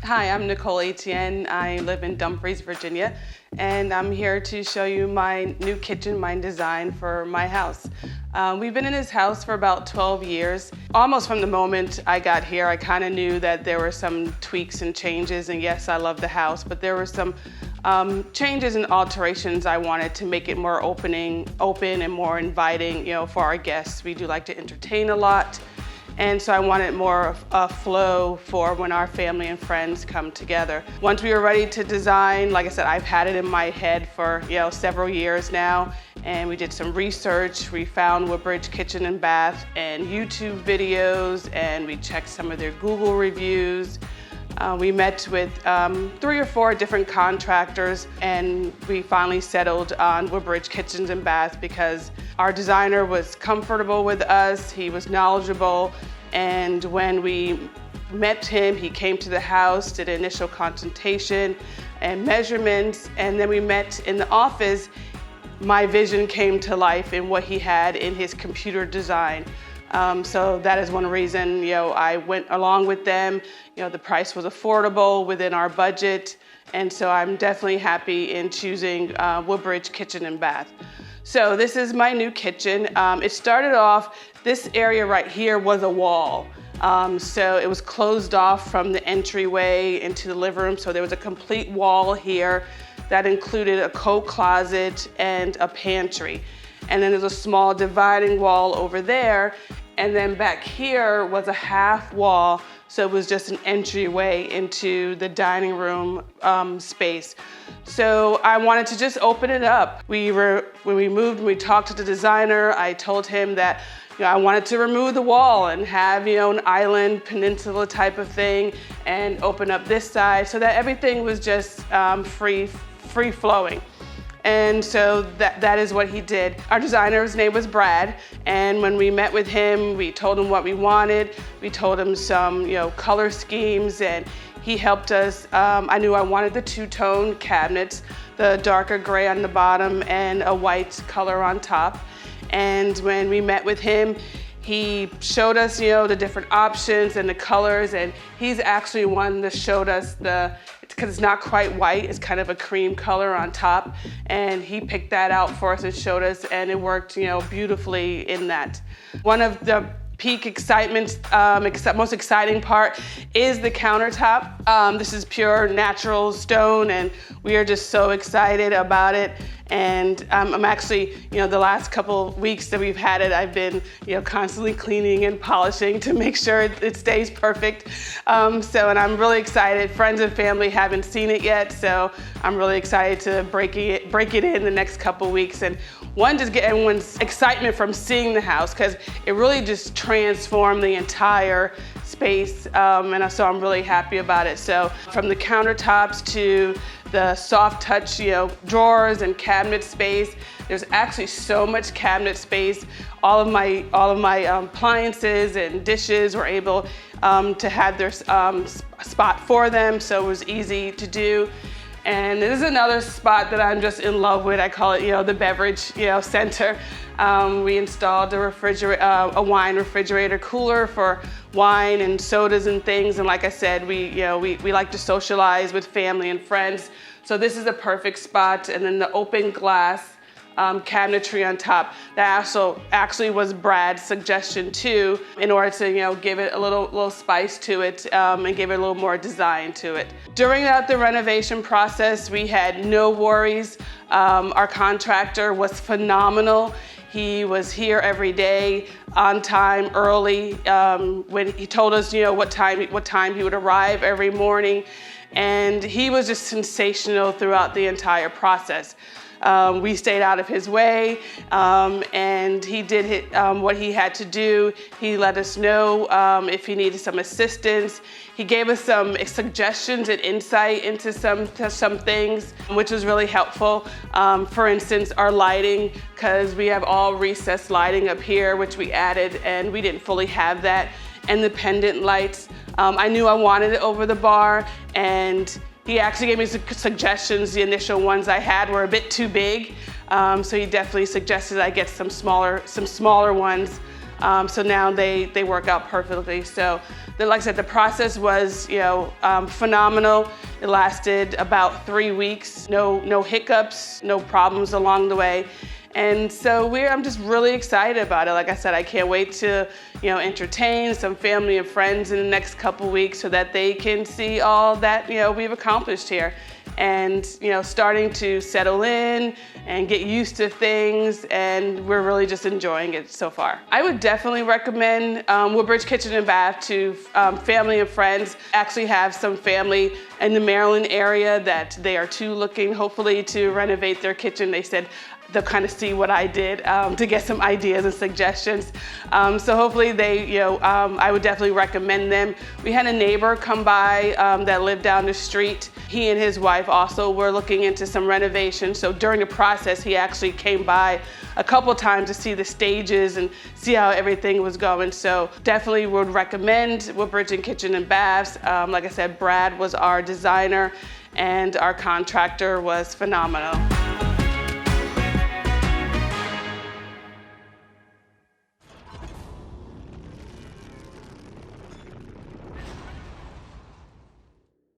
Hi, I'm Nicole Etienne. I live in Dumfries, Virginia, and I'm here to show you my new kitchen, my design for my house. We've been in this house for about 12 years. Almost from the moment I got here, I kind of knew that there were some tweaks and changes, and yes, I love the house, but there were some changes and alterations I wanted to make it more open and more inviting, for our guests. We do like to entertain a lot. And so I wanted more of a flow for when our family and friends come together. Once we were ready to design, like I said, I've had it in my head for several years now, and we did some research. We found Woodbridge Kitchen and Bath and YouTube videos, and we checked some of their Google reviews. We met with 3 or 4 different contractors, and we finally settled on Woodbridge Kitchens and Bath because our designer was comfortable with us, he was knowledgeable, and when we met him, he came to the house, did an initial consultation and measurements, and then we met in the office. My vision came to life in what he had in his computer design. So that is one reason, I went along with them. The price was affordable within our budget, and so I'm definitely happy in choosing Woodbridge Kitchen and Bath. So this is my new kitchen. It started off, this area right here was a wall. So it was closed off from the entryway into the living room, so there was a complete wall here that included a coat closet and a pantry. And then there's a small dividing wall over there. And then back here was a half wall, so it was just an entryway into the dining room space. So I wanted to just open it up. When we moved, we talked to the designer. I told him that I wanted to remove the wall and have an island peninsula type of thing and open up this side so that everything was just free flowing. And so that is what he did. Our designer's name was Brad, and when we met with him, we told him what we wanted. We told him some color schemes, and he helped us. I knew I wanted the two-tone cabinets, the darker gray on the bottom and a white color on top. And when we met with him, he showed us, the different options and the colors, and he's actually one that showed us because it's not quite white, it's kind of a cream color on top, and he picked that out for us and showed us, and it worked, beautifully in that. One of the peak excitement, most exciting part is the countertop. This is pure natural stone, and we are just so excited about it. And I'm actually, the last couple weeks that we've had it, I've been, constantly cleaning and polishing to make sure it stays perfect. And I'm really excited. Friends and family haven't seen it yet, so I'm really excited to break it in the next couple weeks. And one, just get everyone's excitement from seeing the house, because it really just transformed the entire space, and so I'm really happy about it. So from the countertops to the soft touch, drawers and cabinet space. There's actually so much cabinet space. All of my appliances and dishes were able to have their spot for them, so it was easy to do. And this is another spot that I'm just in love with. I call it, the beverage, center. We installed a wine refrigerator cooler for wine and sodas and things. And like I said, we like to socialize with family and friends. So this is a perfect spot. And then the open glass cabinetry on top. That actually was Brad's suggestion too, in order to give it a little spice to it and give it a little more design to it. During the renovation process, we had no worries. Our contractor was phenomenal. He was here every day, on time, early. When he told us, what time he would arrive every morning, and he was just sensational throughout the entire process. We stayed out of his way, and he did what he had to do. He let us know if he needed some assistance. He gave us some suggestions and insight into some things, which was really helpful. For instance, our lighting, because we have all recessed lighting up here, which we added, and we didn't fully have that. And the pendant lights, I knew I wanted it over the bar, and he actually gave me some suggestions. The initial ones I had were a bit too big, so he definitely suggested I get some smaller ones. So now they work out perfectly. So like I said, the process was phenomenal. It lasted about 3 weeks, no hiccups, no problems along the way. And so I'm just really excited about it. Like I said, I can't wait to entertain some family and friends in the next couple weeks so that they can see all that we've accomplished here. And starting to settle in and get used to things, and we're really just enjoying it so far. I would definitely recommend Woodbridge Kitchen and Bath to family and friends. Actually have some family in the Maryland area that they are too looking, hopefully, to renovate their kitchen. They said they'll kind of see what I did to get some ideas and suggestions. So hopefully I would definitely recommend them. We had a neighbor come by that lived down the street. He and his wife also were looking into some renovations. So during the process, he actually came by a couple times to see the stages and see how everything was going. So definitely would recommend Woodbridge Kitchen and Baths. Like I said, Brad was our designer and our contractor was phenomenal.